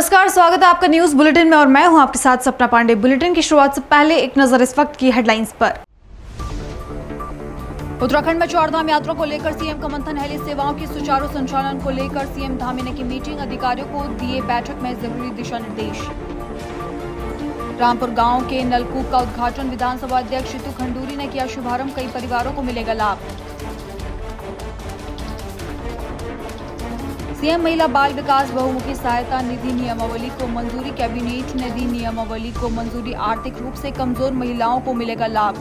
नमस्कार, स्वागत है आपका न्यूज बुलेटिन में और मैं हूं आपके साथ सपना पांडे। बुलेटिन की शुरुआत से पहले एक नजर इस वक्त की हेडलाइंस पर। उत्तराखंड में चारधाम यात्रा को लेकर सीएम का मंथन। हेली सेवाओं की सुचारू संचालन को लेकर सीएम धामी ने की मीटिंग, अधिकारियों को दिए बैठक में जरूरी दिशा निर्देश। रामपुर गांव के नलकूप का उद्घाटन, विधानसभा अध्यक्ष ऋतु खंडूरी ने किया शुभारंभ, कई परिवारों को मिलेगा लाभ। सीएम महिला बाल विकास बहुमुखी सहायता निधि नियमावली को मंजूरी, कैबिनेट ने दी नियमावली को मंजूरी, आर्थिक रूप से कमजोर महिलाओं को मिलेगा लाभ।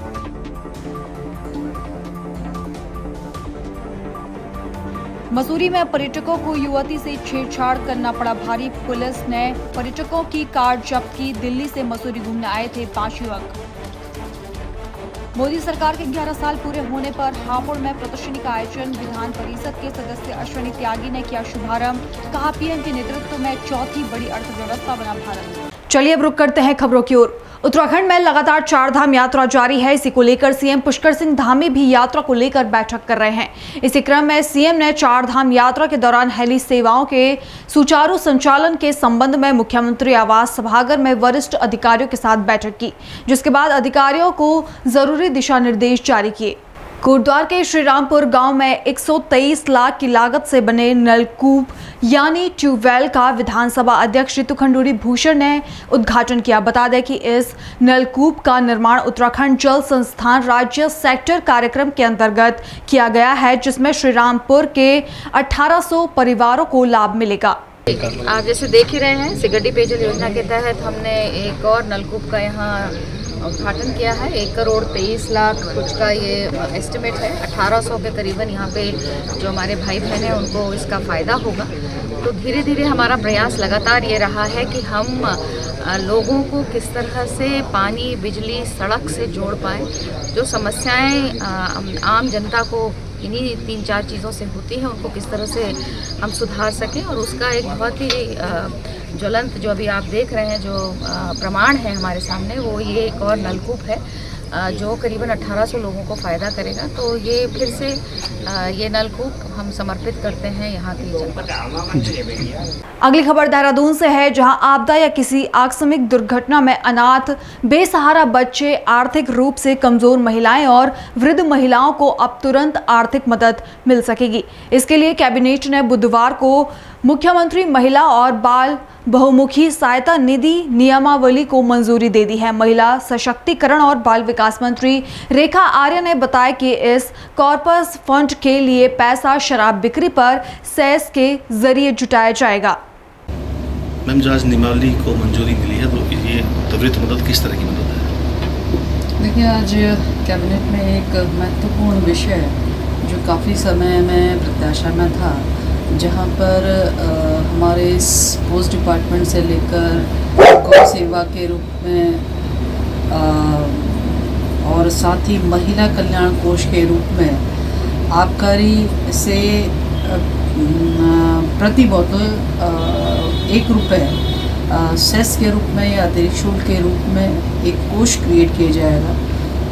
मसूरी में पर्यटकों को युवती से छेड़छाड़ करना पड़ा भारी, पुलिस ने पर्यटकों की कार जब्त की, दिल्ली से मसूरी घूमने आए थे 5 युवक। मोदी सरकार के 11 साल पूरे होने पर हापुड़ में प्रदर्शनी का आयोजन, विधान परिषद के सदस्य अश्विनी त्यागी ने किया शुभारंभ, कहा पीएम के नेतृत्व में चौथी बड़ी अर्थव्यवस्था बना भारत। चलिए अब रुक करते हैं खबरों की ओर। उत्तराखंड में लगातार चारधाम यात्रा जारी है। इसी को लेकर सीएम पुष्कर सिंह धामी भी यात्रा को लेकर बैठक कर रहे हैं। इसी क्रम में सीएम ने चारधाम यात्रा के दौरान हेली सेवाओं के सुचारू संचालन के संबंध में मुख्यमंत्री आवास सभागार में वरिष्ठ अधिकारियों के साथ बैठक की, जिसके बाद अधिकारियों को जरूरी दिशा निर्देश जारी किए। कोटद्वार के श्रीरामपुर गांव में 123 लाख की लागत से बने नलकूप यानी ट्यूबवेल का विधानसभा अध्यक्ष ऋतु खंडूरी भूषण ने उद्घाटन किया। बता दें कि इस नलकूप का निर्माण उत्तराखंड जल संस्थान राज्य सेक्टर कार्यक्रम के अंतर्गत किया गया है, जिसमें श्रीरामपुर के 1800 परिवारों को लाभ मिलेगा। आप जैसे देख ही रहे हैं, सिगड्डी पेयजल योजना के तहत हमने एक और नलकूप का यहाँ उद्घाटन किया है। 1 करोड़ 23 लाख कुछ का ये एस्टिमेट है। 1800 के करीबन यहाँ पे जो हमारे भाई बहन हैं उनको इसका फ़ायदा होगा। तो धीरे धीरे हमारा प्रयास लगातार ये रहा है कि हम लोगों को किस तरह से पानी, बिजली, सड़क से जोड़ पाएँ। जो समस्याएं आम जनता को इन्हीं 3-4 चीज़ों से होती है, उनको किस तरह से हम सुधार सकें। और उसका एक बहुत ही ज्वलंत जो अभी आप देख रहे हैं जो प्रमाण है हमारे सामने, वो ये एक और नलकूप है जो करीबन 1800 लोगों को फ़ायदा करेगा। तो ये फिर से ये नलकूप हम समर्पित करते हैं यहाँ की जनता। अगली खबर देहरादून से है, जहां आपदा या किसी आकस्मिक दुर्घटना में अनाथ, बेसहारा बच्चे, आर्थिक रूप से कमजोर महिलाएं और वृद्ध महिलाओं को अब तुरंत आर्थिक मदद मिल सकेगी। इसके लिए कैबिनेट ने बुधवार को मुख्यमंत्री महिला और बाल बहुमुखी सहायता निधि नियमावली को मंजूरी दे दी है। महिला सशक्तिकरण और बाल विकास मंत्री रेखा आर्य ने बताया कि इस कॉर्पस फंड के लिए पैसा शराब बिक्री पर सेस के जरिए जुटाया जाएगा। मैम, जो आज नियमावली को मंजूरी मिली है, तो ये त्वरित मदद किस तरह की मदद है? देखिए, आज कैबिनेट में एक महत्वपूर्ण विषय जो काफ़ी समय में प्रत्याशा में था, जहाँ पर हमारे इस पोस्ट डिपार्टमेंट से लेकर गौ सेवा के रूप में और साथ ही महिला कल्याण कोष के रूप में आबकारी से प्रति बोतल 1 रुपये सेस के रूप में या अतिरिक्त शुल्क के रूप में एक कोष क्रिएट किया जाएगा।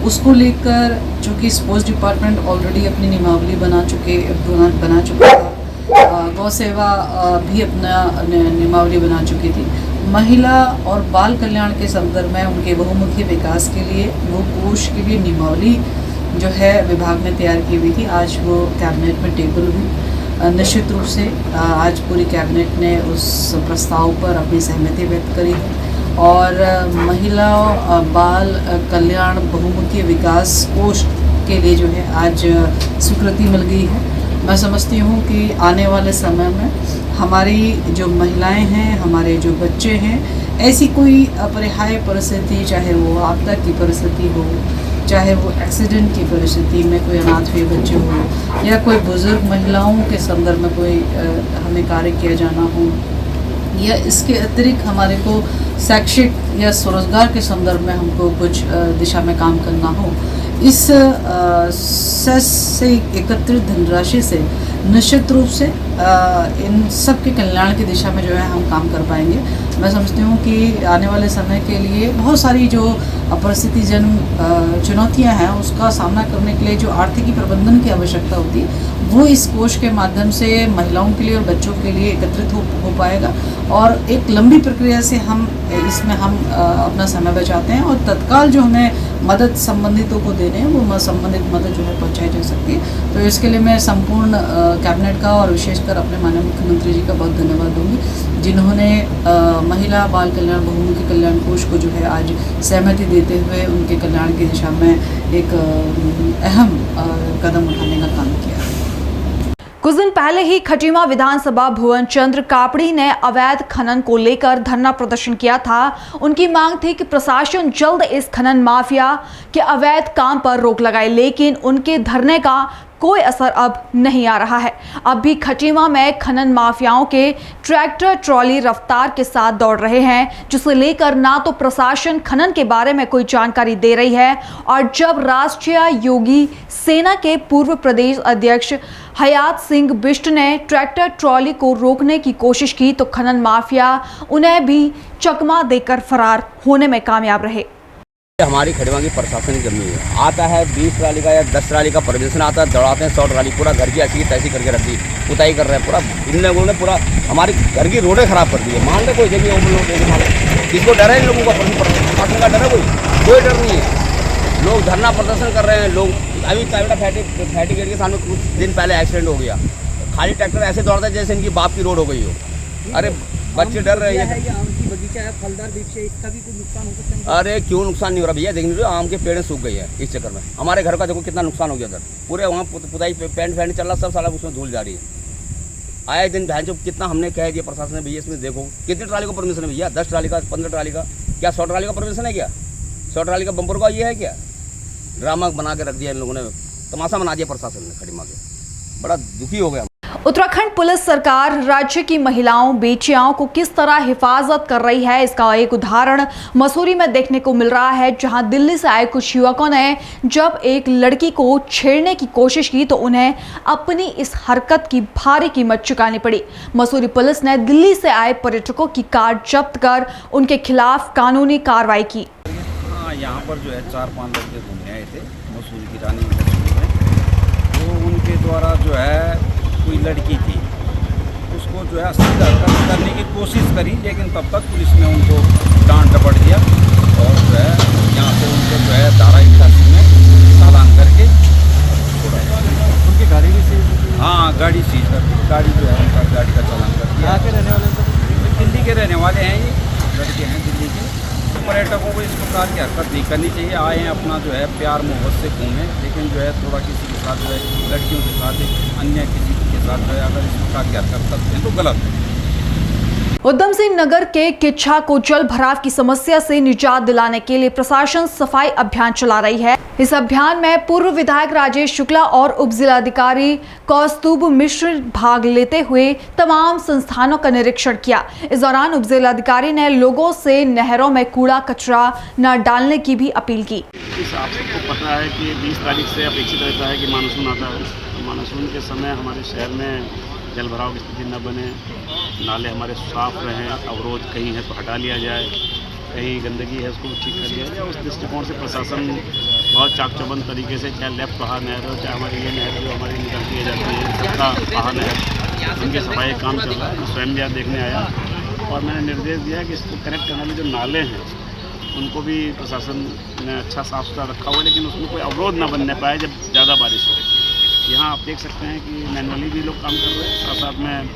उसको लेकर चूँकि पोस्ट डिपार्टमेंट ऑलरेडी अपनी नियमावली बना चुका था, गौ सेवा भी अपना नियमावली बना चुकी थी। महिला और बाल कल्याण के संदर्भ में उनके बहुमुखी विकास के लिए वो कोष के लिए नियमावली जो है विभाग ने तैयार की हुई थी। आज वो कैबिनेट में टेबल हुई। निश्चित रूप से आज पूरी कैबिनेट ने उस प्रस्ताव पर अपनी सहमति व्यक्त करी है और महिला बाल कल्याण बहुमुखी विकास कोष के लिए जो है आज स्वीकृति मिल गई है। मैं समझती हूँ कि आने वाले समय में हमारी जो महिलाएं हैं, हमारे जो बच्चे हैं, ऐसी कोई अपरिहार्य परिस्थिति, चाहे वो आपदा की परिस्थिति हो, चाहे वो एक्सीडेंट की परिस्थिति में कोई अनाथ हुए बच्चे हो, या कोई बुजुर्ग महिलाओं के संदर्भ में कोई हमें कार्य किया जाना हो, या इसके अतिरिक्त हमारे को शैक्षिक या स्वरोजगार के संदर्भ में हमको कुछ दिशा में काम करना हो, इस सेस से एकत्रित धनराशि से निश्चित रूप से इन सब के कल्याण की दिशा में जो है हम काम कर पाएंगे। मैं समझती हूँ कि आने वाले समय के लिए बहुत सारी जो परिस्थिति चुनौतियाँ हैं उसका सामना करने के लिए जो आर्थिकी प्रबंधन की आवश्यकता होती है वो इस कोष के माध्यम से महिलाओं के लिए और बच्चों के लिए एकत्रित हो पाएगा और एक लंबी प्रक्रिया से हम अपना समय बचाते हैं और तत्काल जो हमें मदद संबंधितों को देने हैं वो संबंधित मदद जो है पहुंचाई जा सकती है। तो इसके लिए मैं संपूर्ण कैबिनेट का और विशेषकर अपने माननीय मुख्यमंत्री जी का बहुत धन्यवाद दूंगी जिन्होंने महिला बाल कल्याण बहुमुखी कल्याण कोष को जो है आज सहमति देते हुए उनके कल्याण की दिशा में एक अहम कदम उठाने का काम किया है। कुछ दिन पहले ही खटीमा विधानसभा भुवन चंद्र कापड़ी ने अवैध खनन को लेकर धरना प्रदर्शन किया था। उनकी मांग थी कि प्रशासन जल्द इस खनन माफिया के अवैध काम पर रोक लगाए, लेकिन उनके धरने का कोई असर अब नहीं आ रहा है। अब भी खटीमा में खनन माफियाओं के ट्रैक्टर ट्रॉली रफ्तार के साथ दौड़ रहे हैं, जिसे लेकर ना तो प्रशासन खनन के बारे में कोई जानकारी दे रही है और जब राष्ट्रीय योगी सेना के पूर्व प्रदेश अध्यक्ष हयात सिंह बिष्ट ने ट्रैक्टर ट्रॉली को रोकने की कोशिश की तो खनन माफिया उन्हें भी चकमा देकर फरार होने में कामयाब रहे। हमारी खड़ीमा की प्रशासनिक जमीन है, आता है 20 ट्राली का या 10 ट्राली का परमिशन आता है, दौड़ाते हैं 100 ट्राली, पूरा घर की ऐसी तैसी करके रख दी, पुताई कर रहे हैं पूरा। इन लोगों ने पूरा हमारी घर की रोडें खराब कर दी है। मान लो कोई जगह लोग किसको डर है, इन लोगों का प्रशासन का डर है, कोई डर नहीं है। लोग धरना प्रदर्शन कर रहे हैं। लोग अभी चाइल्ड फैटी गेट के सामने कुछ दिन पहले एक्सीडेंट हो गया, खाली ट्रैक्टर ऐसे दौड़ता है जैसे इनकी बाप की रोड हो गई हो। अरे बच्चे डर रहे हैं। बगीचा है, फलदार वृक्ष है, इसका भी कोई नुकसान हो सकता है? अरे क्यों नुकसान नहीं हो रहा भैया, देखिए आम के पेड़ सूख गई है इस चक्कर में। हमारे घर का देखो कितना नुकसान हो गया उधर, पूरे वहाँ पुताई पेंट चल रहा, सब साला उसमें धूल जा रही है। आए दिन बहन जो कितना हमने कह दिया प्रशासन ने, भैया इसमें देखो कितनी ट्राली को परमिशन है भैया, 10 ट्राली का, 15 ट्राली का, क्या 100 ट्राली का परमिशन है? क्या 100 ट्राली का बम्पर का ये है? क्या ड्रामा बना के रख दिया इन लोगों ने, तमाशा बना दिया प्रशासन ने खड़ीमा के। बड़ा दुखी हो गया। उत्तराखंड पुलिस सरकार राज्य की महिलाओं बेटियाओं को किस तरह हिफाजत कर रही है, इसका एक उदाहरण मसूरी में देखने को मिल रहा है, जहां दिल्ली से आए कुछ युवकों ने जब एक लड़की को छेड़ने की कोशिश की तो उन्हें अपनी इस हरकत की भारी कीमत चुकानी पड़ी। मसूरी पुलिस ने दिल्ली से आए पर्यटकों की कार जब्त कर उनके खिलाफ कानूनी कार्रवाई की। यहाँ पर जो है 4-5 लड़के घूमने आए थे मसूरी की रानी मसूरी में, तो उनके द्वारा जो है कोई लड़की थी उसको जो है अश्लील हरकत करने की कोशिश करी, लेकिन तब तक पुलिस ने उनको डांट डपट दिया और जो है यहाँ से उनको जो है धारा 81 में चालान करके छोड़ा। उनकी गाड़ी भी सीज? हाँ, गाड़ी सीज कर दी, गाड़ी जो है उनका गाड़ी का चालान कर दिया। यहाँ के रहने वाले तो दिल्ली के रहने वाले हैं, ये लड़के हैं दिल्ली के। तो पर्यटकों को इस प्रकार की हरकत नहीं करनी चाहिए। आए हैं अपना जो है प्यार मोहब्बत से घूमें, लेकिन जो है थोड़ा किसी के साथ जो है लड़कियों के साथ अन्य किसी के साथ जो है अगर इस प्रकार की हरकत करते हैं तो गलत है। उधम सिंह नगर के किच्छा को जल भराव की समस्या से निजात दिलाने के लिए प्रशासन सफाई अभियान चला रही है। इस अभियान में पूर्व विधायक राजेश शुक्ला और उप जिलाधिकारी कौस्तुभ मिश्र भाग लेते हुए तमाम संस्थानों का निरीक्षण किया। इस दौरान उप जिलाधिकारी ने लोगों से नहरों में कूड़ा कचरा न डालने की भी अपील की। आप सबको पता है कि 20 तारीख से अपेक्षित रहता है कि मानसून आता है, तो मानसून के समय हमारे शहर में जल भराव की स्थिति न बने, नाले हमारे साफ रहें, अवरोध कहीं है तो हटा लिया जाए, कहीं गंदगी है उसको ठीक कर लिया जाए। उस दृष्टिकोण से प्रशासन बहुत चाकचौबंद तरीके से, चाहे लेफ्ट पहाड़ नहर हो, चाहे हमारी ये नहर जो हमारी निकलती है जाती है सबका पहाड़ नहर, उनकी सफाई का काम चल रहा है। मैं स्वयं भी आज देखने आया और मैंने निर्देश दिया कि इसको कनेक्ट करने वाले जो नाले हैं उनको भी प्रशासन ने अच्छा साफ सुथरा रखा हुआ है, लेकिन उसमें कोई अवरोध न बनने पाए जब ज़्यादा बारिश हो। यहाँ आप देख सकते हैं कि मैनुअली भी लोग काम कर रहे हैं, साथ साथ में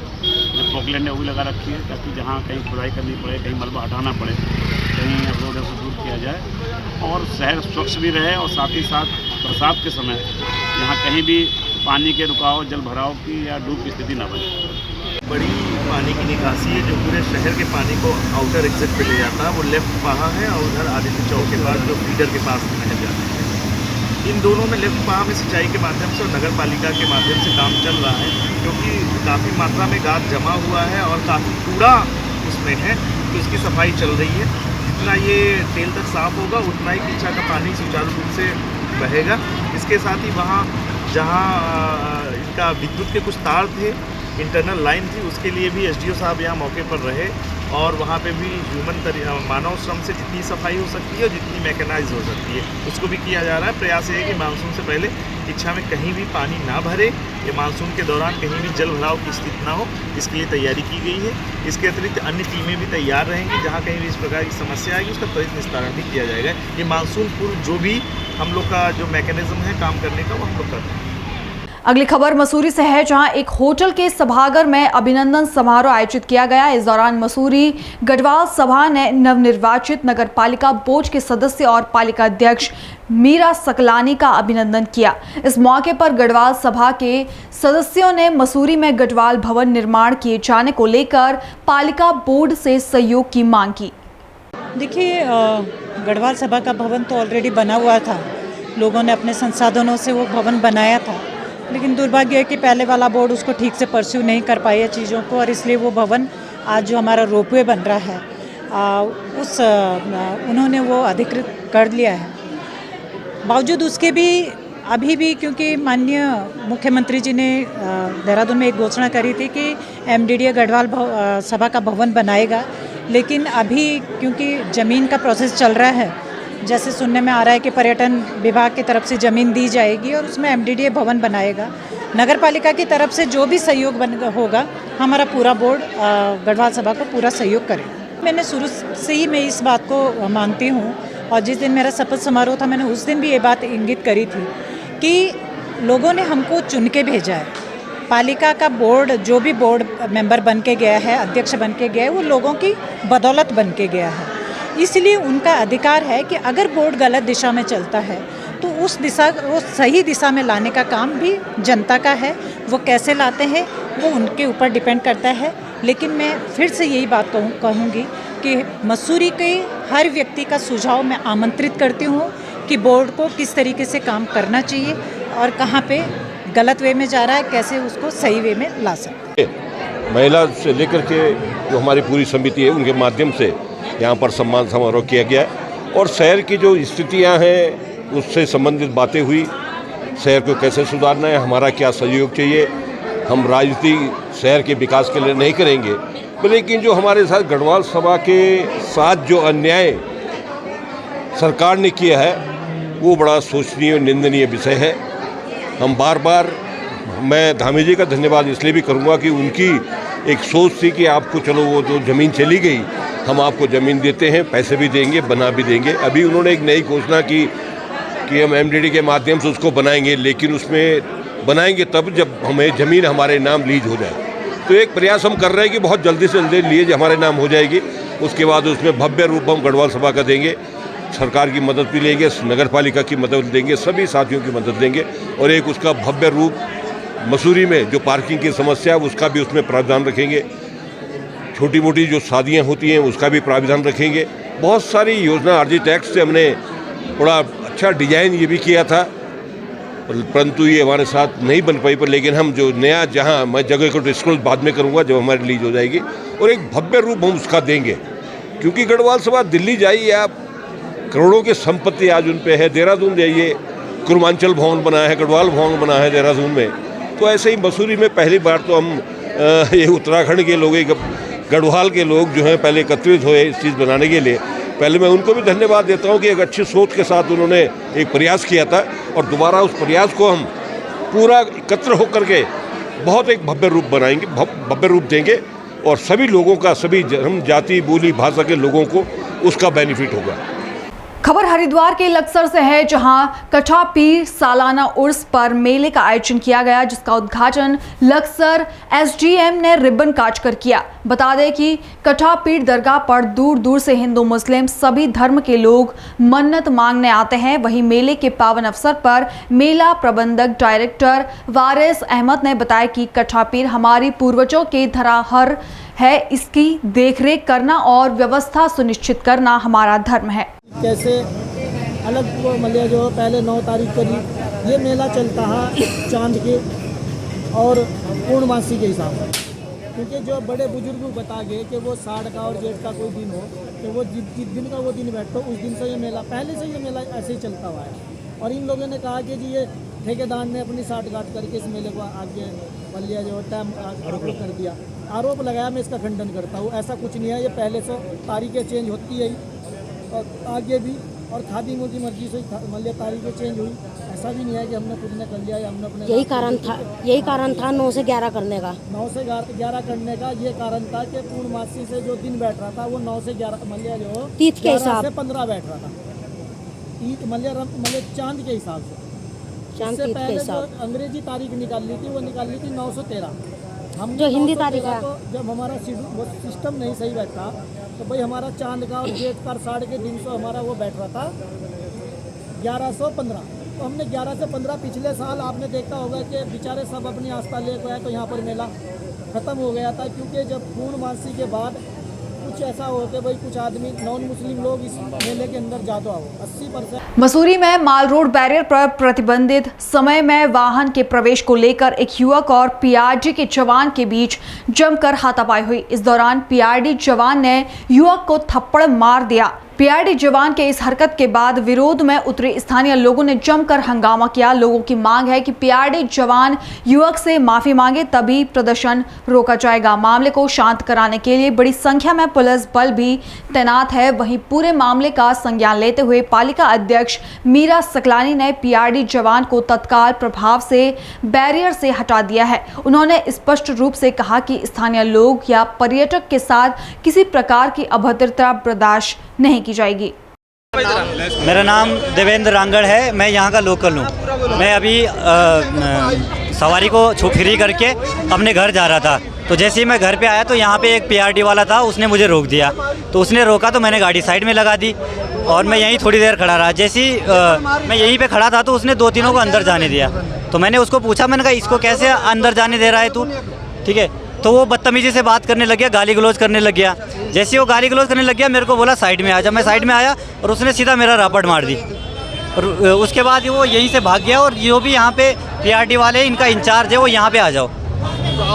जो पोकलैंड है वो भी लगा रखी है ताकि जहाँ कहीं खुदाई करनी पड़े, कहीं मलबा हटाना पड़े, कहीं अवरोध है दूर किया जाए और शहर स्वच्छ भी रहे और साथ ही साथ बरसात के समय यहाँ कहीं भी पानी के रुकाव, जल भराव की या डूब की स्थिति न बने। बड़ी पानी की निकासी है जो पूरे शहर के पानी को आउटर एग्जिट पे ले जाता है, वो लेफ्ट पहा है और उधर आदित्य चौक के पास जो फीडर के पास नहर जाती है। इन दोनों में लेफ्ट पहा में सिंचाई के माध्यम से और नगर पालिका के माध्यम से काम चल रहा है, क्योंकि काफ़ी मात्रा में गाद जमा हुआ है और काफ़ी कूड़ा उसमें है, तो इसकी सफाई चल रही है। जितना ये तेल तक साफ होगा उतना ही किच्छा का पानी सुचारू रूप से बहेगा। इसके साथ ही वहाँ जहाँ इनका विद्युत के कुछ तार थे, इंटरनल लाइन थी, उसके लिए भी एसडीओ साहब यहाँ मौके पर रहे और वहाँ पे भी मानव श्रम से जितनी सफाई हो सकती है और जितनी मैकेनाइज हो सकती है उसको भी किया जा रहा है। प्रयास ये है कि मानसून से पहले इच्छा में कहीं भी पानी ना भरे, ये मानसून के दौरान कहीं भी जल भराव की स्थिति ना हो, इसके लिए तैयारी की गई है। इसके अतिरिक्त अन्य टीमें भी तैयार रहेंगी, जहाँ कहीं भी इस प्रकार की समस्या आएगी उसका त्वरित निस्तारण भी किया जाएगा। ये मानसून पूर्व जो भी हम लोग का जो मैकेनिज्म है काम करने का वो हम लोग करते हैं। अगली खबर मसूरी से है, जहां एक होटल के सभागार में अभिनंदन समारोह आयोजित किया गया। इस दौरान मसूरी गढ़वाल सभा ने नवनिर्वाचित नगर पालिका बोर्ड के सदस्य और पालिका अध्यक्ष मीरा सकलानी का अभिनंदन किया। इस मौके पर गढ़वाल सभा के सदस्यों ने मसूरी में गढ़वाल भवन निर्माण किए जाने को लेकर पालिका बोर्ड से सहयोग की मांग की। देखिए, गढ़वाल सभा का भवन तो ऑलरेडी बना हुआ था, लोगों ने अपने संसाधनों से वो भवन बनाया था, लेकिन दुर्भाग्य है कि पहले वाला बोर्ड उसको ठीक से परस्यू नहीं कर पाया चीज़ों को, और इसलिए वो भवन आज जो हमारा रोपवे बन रहा है उन्होंने वो अधिकृत कर लिया है। बावजूद उसके भी अभी भी, क्योंकि माननीय मुख्यमंत्री जी ने देहरादून में एक घोषणा करी थी कि MDDA गढ़वाल सभा का भवन बनाएगा, लेकिन अभी क्योंकि ज़मीन का प्रोसेस चल रहा है, जैसे सुनने में आ रहा है कि पर्यटन विभाग की तरफ से ज़मीन दी जाएगी और उसमें MDDA भवन बनाएगा। नगर पालिका की तरफ से जो भी सहयोग होगा, हमारा पूरा बोर्ड गढ़वाल सभा को पूरा सहयोग करेगा। मैंने शुरू से ही मैं इस बात को मानती हूँ, और जिस दिन मेरा शपथ समारोह था मैंने उस दिन भी ये बात इंगित करी थी कि लोगों ने हमको चुन के भेजा है। पालिका का बोर्ड, जो भी बोर्ड मेंबर बन के गया है, अध्यक्ष बन के गया है, वो लोगों की बदौलत बन के गया है। इसलिए उनका अधिकार है कि अगर बोर्ड गलत दिशा में चलता है तो वो सही दिशा में लाने का काम भी जनता का है। वो कैसे लाते हैं वो उनके ऊपर डिपेंड करता है। लेकिन मैं फिर से यही बात कहूँगी कि मसूरी के हर व्यक्ति का सुझाव मैं आमंत्रित करती हूँ कि बोर्ड को किस तरीके से काम करना चाहिए और कहाँ पे गलत वे में जा रहा है, कैसे उसको सही वे में ला सकते हैं। महिला से लेकर के जो हमारी पूरी समिति है उनके माध्यम से यहाँ पर सम्मान समारोह किया गया और शहर की जो स्थितियाँ हैं उससे संबंधित बातें हुई। शहर को कैसे सुधारना है, हमारा क्या सहयोग चाहिए। हम राजनीति शहर के विकास के लिए नहीं करेंगे, लेकिन जो हमारे साथ गढ़वाल सभा के साथ जो अन्याय सरकार ने किया है वो बड़ा शोचनीय और निंदनीय विषय है। हम बार बार, मैं धामी जी का धन्यवाद इसलिए भी करूँगा कि उनकी एक सोच थी कि आपको चलो वो जो ज़मीन चली गई, हम आपको ज़मीन देते हैं, पैसे भी देंगे, बना भी देंगे। अभी उन्होंने एक नई घोषणा की कि हम MDD के माध्यम से उसको बनाएंगे, लेकिन उसमें बनाएंगे तब जब हमें ज़मीन हमारे नाम लीज हो जाए। तो एक प्रयास हम कर रहे हैं कि बहुत जल्दी से जल्दी लीज हमारे नाम हो जाएगी, उसके बाद उसमें भव्य रूप हम गढ़वाल सभा का देंगे। सरकार की मदद भी लेंगे, नगर पालिका की मदद देंगे, सभी साथियों की मदद देंगे और एक उसका भव्य रूप मसूरी में जो पार्किंग की समस्या है उसका भी उसमें प्रावधान रखेंगे। छोटी मोटी जो शादियां होती हैं उसका भी प्रावधान रखेंगे। बहुत सारी योजना आरजी टैक्स से हमने बड़ा अच्छा डिजाइन ये भी किया था, परंतु ये हमारे साथ नहीं बन पाई। पर लेकिन हम जो नया, जहां मैं जगह को डिस्क्लोज बाद में करूंगा जब हमारी रिलीज हो जाएगी, और एक भव्य रूप हम उसका देंगे। क्योंकि गढ़वाल सभा दिल्ली जाइए आप, करोड़ों की संपत्ति आज उन पे है। देहरादून जाइए, कुर्मांचल भवन बना है, गढ़वाल भवन बना है देहरादून में। तो ऐसे ही मसूरी में पहली बार तो हम ये उत्तराखंड के लोग, गढ़वाल के लोग जो हैं पहले एकत्रित हुए इस चीज़ बनाने के लिए। पहले मैं उनको भी धन्यवाद देता हूं कि एक अच्छी सोच के साथ उन्होंने एक प्रयास किया था और दोबारा उस प्रयास को हम पूरा एकत्र होकर के बहुत एक भव्य रूप बनाएंगे, भव्य रूप देंगे और सभी लोगों का, सभी धर्म, जाति, बोली, भाषा के लोगों को उसका बेनिफिट होगा। खबर हरिद्वार के लक्सर से है, जहां कठा पीर सालाना उर्स पर मेले का आयोजन किया गया, जिसका उद्घाटन लक्सर SDM ने रिबन काटकर किया। बता दें कि कठा पीर दरगाह पर दूर दूर से हिंदू मुस्लिम सभी धर्म के लोग मन्नत मांगने आते हैं। वहीं मेले के पावन अवसर पर मेला प्रबंधक डायरेक्टर वारिस अहमद ने बताया कि कठा पीर हमारी पूर्वजों के धरोहर है, इसकी देखरेख करना और व्यवस्था सुनिश्चित करना हमारा धर्म है। कैसे अलग मतलब जो पहले 9 तारीख को ये मेला चलता है चांद के और पूर्णमासी के हिसाब से, क्योंकि जो बड़े बुजुर्ग बता गए कि वो 60 का और जेठ का कोई दिन हो तो वो जिस दिन का वो दिन बैठो उस दिन से ये मेला, पहले से ये मेला ऐसे ही चलता हुआ है। और इन लोगों ने कहा कि जी ये ठेकेदार ने अपनी साठगांठ करके इस मेले को आगे मान लिया जो टाइम आरोप कर दिया। आरोप लगाया, मैं इसका खंडन करता हूँ। ऐसा कुछ नहीं है, ये पहले से तारीखें चेंज होती है और आगे भी, और खादिमों की मर्जी से मान लिया तारीखें चेंज हुई। ऐसा भी नहीं है कि हमने खुद ने कर लिया या हमने अपने यही कारण था 9 से 11 करने का। 9 से 11 करने का ये कारण था कि पूर्णमासी से जो दिन बैठ रहा था वो 9 से 11 मान लिया जो तीथ के 11 हिसाब से 15 बैठ रहा था, ईद मान लिया चांद के हिसाब से। चांद इससे तीथ के पहले जो हिसाब अंग्रेजी तारीख निकाल ली थी वो निकाल ली थी 913। हमने जो हिंदी 913 तारीख है। तो जब हमारा वो सिस्टम नहीं सही बैठा तो भाई हमारा चांद का और जेठ का साढ़े के दिन से हमारा वो बैठ रहा था 1115। तो हमने 11 से 15 पिछले साल आपने देखा होगा कि बेचारे सब अपनी आस्था लेकर आए तो यहाँ पर मेला ख़त्म हो गया था, क्योंकि जब पूर्णमासी के बाद कुछ ऐसा हो कि भाई कुछ आदमी नॉन मुस्लिम लोग इस मेले के अंदर जा तो आओ 80%। मसूरी में माल रोड बैरियर पर प्रतिबंधित समय में वाहन के प्रवेश को लेकर एक युवक और पीआरडी के जवान के बीच जमकर हाथापाई हुई। इस दौरान पीआरडी जवान ने युवक को थप्पड़ मार दिया। पीआरडी जवान के इस हरकत के बाद विरोध में उतरे स्थानीय लोगों ने जमकर हंगामा किया। लोगों की मांग है कि पीआरडी जवान युवक से माफी मांगे, तभी प्रदर्शन रोका जाएगा। मामले को शांत कराने के लिए बड़ी संख्या में पुलिस बल भी तैनात है। वहीं पूरे मामले का संज्ञान लेते हुए पालिका अध्यक्ष मीरा सकलानी ने पीआरडी जवान को तत्काल प्रभाव से बैरियर से हटा दिया है। उन्होंने स्पष्ट रूप से कहा कि स्थानीय लोग या पर्यटक के साथ किसी प्रकार की अभद्रता बर्दाश्त नहीं की जाएगी। मेरा नाम देवेंद्र रांगड़ है, मैं यहाँ का लोकल हूँ। मैं अभी सवारी को फ्री करके अपने घर जा रहा था, तो जैसे ही मैं घर पे आया तो यहाँ पे एक पीआरडी वाला था, उसने मुझे रोक दिया। तो उसने रोका तो मैंने गाड़ी साइड में लगा दी और मैं यहीं थोड़ी देर खड़ा रहा। जैसे ही मैं यहीं पे खड़ा था तो उसने 2-3 को अंदर जाने दिया। तो मैंने उसको पूछा, मैंने कहा इसको कैसे अंदर जाने दे रहा है तू, ठीक है। तो वो बदतमीजी से बात करने लग गया, गाली गलौज करने लग गया। जैसे वो गाली गलौज करने लग गया, मेरे को बोला साइड में आ जा। मैं साइड में आया और उसने सीधा मेरा रापट मार दी। और उसके बाद वो यहीं से भाग गया। और जो भी यहाँ पे पीआरडी वाले इनका इंचार्ज है वो यहाँ पे आ जाओ,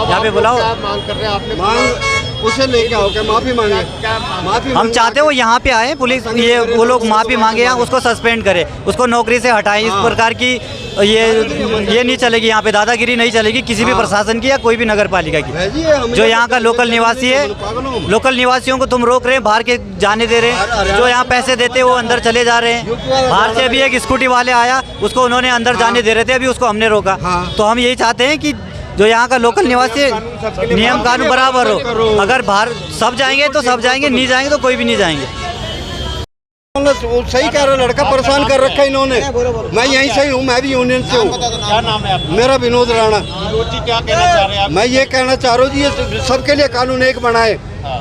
यहाँ पे बुलाओ। मांग कर रहे हैं आपने, मांग उसे लेके आओ, क्या माफी मांगे? माफी हम चाहते वो यहाँ पे आए, पुलिस ये वो लोग माफी मांगे, यहाँ उसको सस्पेंड करे, उसको नौकरी से हटाएं। इस प्रकार की ये नहीं चलेगी, यहाँ पे दादागिरी नहीं चलेगी किसी भी प्रशासन की या कोई भी नगर पालिका की। जो यहाँ का लोकल निवासी है, लोकल निवासियों को तुम रोक रहे हैं, बाहर के जाने दे रहे हैं। जो यहाँ पैसे देते हैं वो अंदर चले जा रहे हैं। बाहर से अभी एक स्कूटी वाले आया, उसको उन्होंने अंदर जाने दे रहे थे, अभी उसको हमने रोका। तो हम यही चाहते हैं कि जो यहाँ का लोकल निवासी नियम कानून बराबर हो। अगर बाहर सब जाएंगे तो सब जाएंगे, नहीं जाएंगे तो कोई भी नहीं जाएंगे। सही कह रहे, लड़का परेशान कर रखा है इन्होंने। मैं यहीं से ही हूँ, मैं भी यूनियन से हूँ। क्या नाम है आपका? मेरा विनोद राणा। विनोद जी, क्या कहना चाह रहे हैं आप? मैं ये कहना चाह रहा हूँ जी, ये सबके लिए कानून एक बनाए।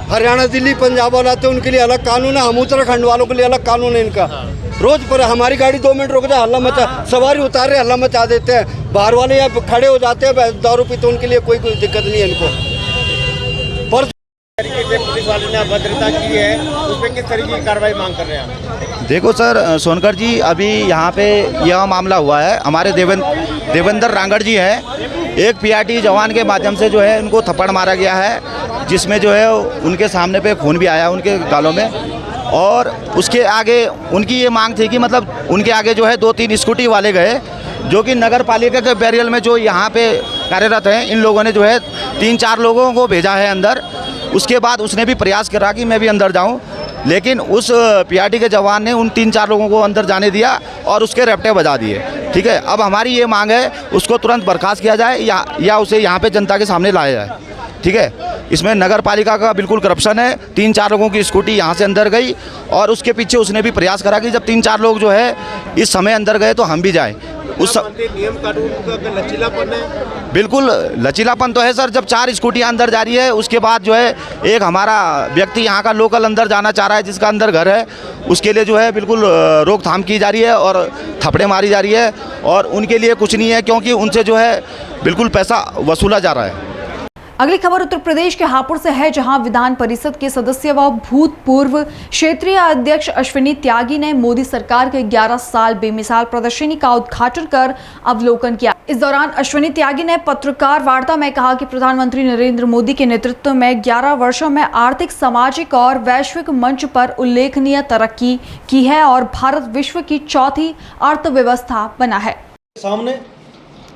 हरियाणा, दिल्ली, पंजाब वाला तो उनके लिए अलग कानून है, हम उत्तराखंड वालों के लिए अलग कानून है इनका। रोज पर हमारी गाड़ी 2 मिनट रुक जाए, हल्ला मचा, सवारी उतार रहे हल्ला मचा देते हैं। बाहर वाले यहाँ खड़े हो जाते हैं दारू पीते, उनके लिए कोई दिक्कत नहीं है इनको। पुलिस वाले ने अभद्रता की है, उस पर किस तरीके की कार्रवाई मांग कर रहे हैं? देखो सर सोनकर जी, अभी यहाँ पे यह मामला हुआ है, हमारे देवेंद्र रांगड़ जी है, एक पीआरडी जवान के माध्यम से जो है उनको थप्पड़ मारा गया है, जिसमें जो है उनके सामने पे खून भी आया उनके गालों में। और उसके आगे उनकी ये मांग थी कि मतलब उनके आगे जो है 2-3 स्कूटी वाले गए, जो कि नगर पालिका के बैरियर में जो यहाँ पे कार्यरत हैं, इन लोगों ने जो है 3-4 लोगों को भेजा है अंदर। उसके बाद उसने भी प्रयास करा कि मैं भी अंदर जाऊं, लेकिन उस पीआरडी के जवान ने उन 3-4 लोगों को अंदर जाने दिया और उसके रपटे बजा दिए। ठीक है, अब हमारी ये मांग है उसको तुरंत बर्खास्त किया जाए या उसे यहाँ पे जनता के सामने लाया जाए। ठीक है, इसमें नगर पालिका का बिल्कुल करप्शन है। 3-4 लोगों की स्कूटी यहाँ से अंदर गई और उसके पीछे उसने भी प्रयास करा कि जब 3-4 लोग जो है इस समय अंदर गए तो हम भी जाएं। उस नियम कानून का लचीलापन है, बिल्कुल लचीलापन तो है सर। जब 4 स्कूटियाँ अंदर जा रही है, उसके बाद जो है एक हमारा व्यक्ति यहाँ का लोकल अंदर जाना चाह रहा है, जिसका अंदर घर है, उसके लिए जो है बिल्कुल रोकथाम की जा रही है और थप्पड़े मारी जा रही है। और उनके लिए कुछ नहीं है, क्योंकि उनसे जो है बिल्कुल पैसा वसूला जा रहा है। अगली खबर उत्तर प्रदेश के हापुड़ से है, जहां विधान परिषद के सदस्य व भूतपूर्व क्षेत्रीय अध्यक्ष अश्विनी त्यागी ने मोदी सरकार के 11 साल बेमिसाल प्रदर्शनी का उद्घाटन कर अवलोकन किया। इस दौरान अश्विनी त्यागी ने पत्रकार वार्ता में कहा कि प्रधानमंत्री नरेंद्र मोदी के नेतृत्व में 11 वर्षों में आर्थिक, सामाजिक और वैश्विक मंच पर उल्लेखनीय तरक्की की है और भारत विश्व की 4थी अर्थव्यवस्था बना है। सामने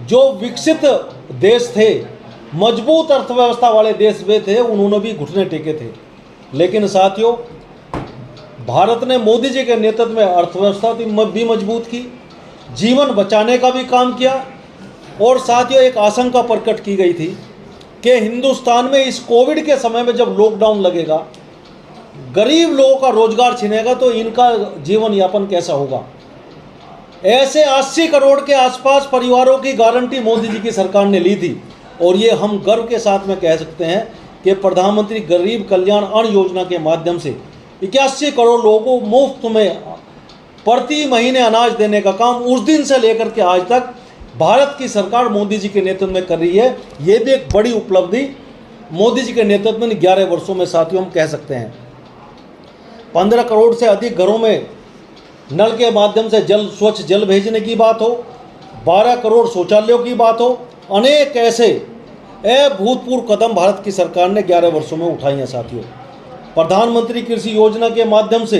जो विकसित देश थे, मजबूत अर्थव्यवस्था वाले देश वे थे, उन्होंने भी घुटने टेके थे। लेकिन साथियों, भारत ने मोदी जी के नेतृत्व में अर्थव्यवस्था भी मजबूत की, जीवन बचाने का भी काम किया। और साथियों, एक आशंका प्रकट की गई थी कि हिंदुस्तान में इस कोविड के समय में जब लॉकडाउन लगेगा, गरीब लोगों का रोजगार छिनेगा तो इनका जीवन यापन कैसा होगा। ऐसे 80 करोड़ के आसपास परिवारों की गारंटी मोदी जी की सरकार ने ली थी। और ये हम गर्व के साथ में कह सकते हैं कि प्रधानमंत्री गरीब कल्याण अन्न योजना के माध्यम से 81 करोड़ लोगों को मुफ्त में प्रति महीने अनाज देने का काम उस दिन से लेकर के आज तक भारत की सरकार मोदी जी के नेतृत्व में कर रही है। ये भी एक बड़ी उपलब्धि मोदी जी के नेतृत्व में 11 वर्षों में साथियों हम कह सकते हैं। 15 करोड़ से अधिक घरों में नल के माध्यम से स्वच्छ जल भेजने की बात हो, 12 करोड़ शौचालयों की बात हो, अनेक ऐसे अभूतपूर्व कदम भारत की सरकार ने 11 वर्षों में उठाई हैं साथियों। प्रधानमंत्री कृषि योजना के माध्यम से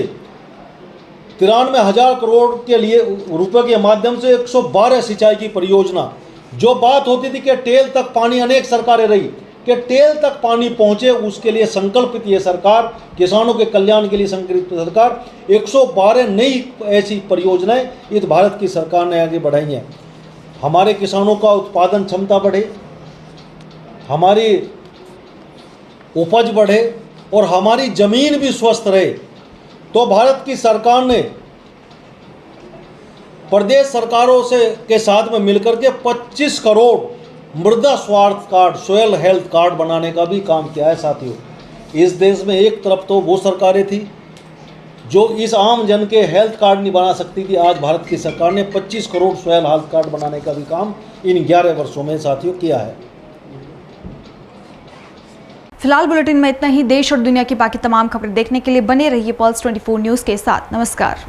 93,000 करोड़ के लिए रुपए के माध्यम से 112 सिंचाई की परियोजना, जो बात होती थी कि टेल तक पानी, अनेक सरकारें रही कि टेल तक पानी पहुंचे, उसके लिए संकल्पित ये सरकार, किसानों के कल्याण के लिए संकल्पित सरकार, 112 नई ऐसी परियोजनाएं इस भारत की सरकार ने आगे बढ़ाई हैं। हमारे किसानों का उत्पादन क्षमता बढ़े, हमारी उपज बढ़े और हमारी ज़मीन भी स्वस्थ रहे, तो भारत की सरकार ने प्रदेश सरकारों से के साथ में मिलकर के 25 करोड़ मृदा स्वास्थ्य कार्ड, सोयल हेल्थ कार्ड बनाने का भी काम किया है साथियों। इस देश में एक तरफ तो वो सरकारें थी जो इस आम जन के हेल्थ कार्ड नहीं बना सकती थी, आज भारत की सरकार ने 25 करोड़ सोयल हेल्थ कार्ड बनाने का भी काम इन 11 वर्षों में साथियों किया है। फिलहाल बुलेटिन में इतना ही। देश और दुनिया की बाकी तमाम खबरें देखने के लिए बने रहिए पल्स 24 न्यूज़ के साथ। नमस्कार।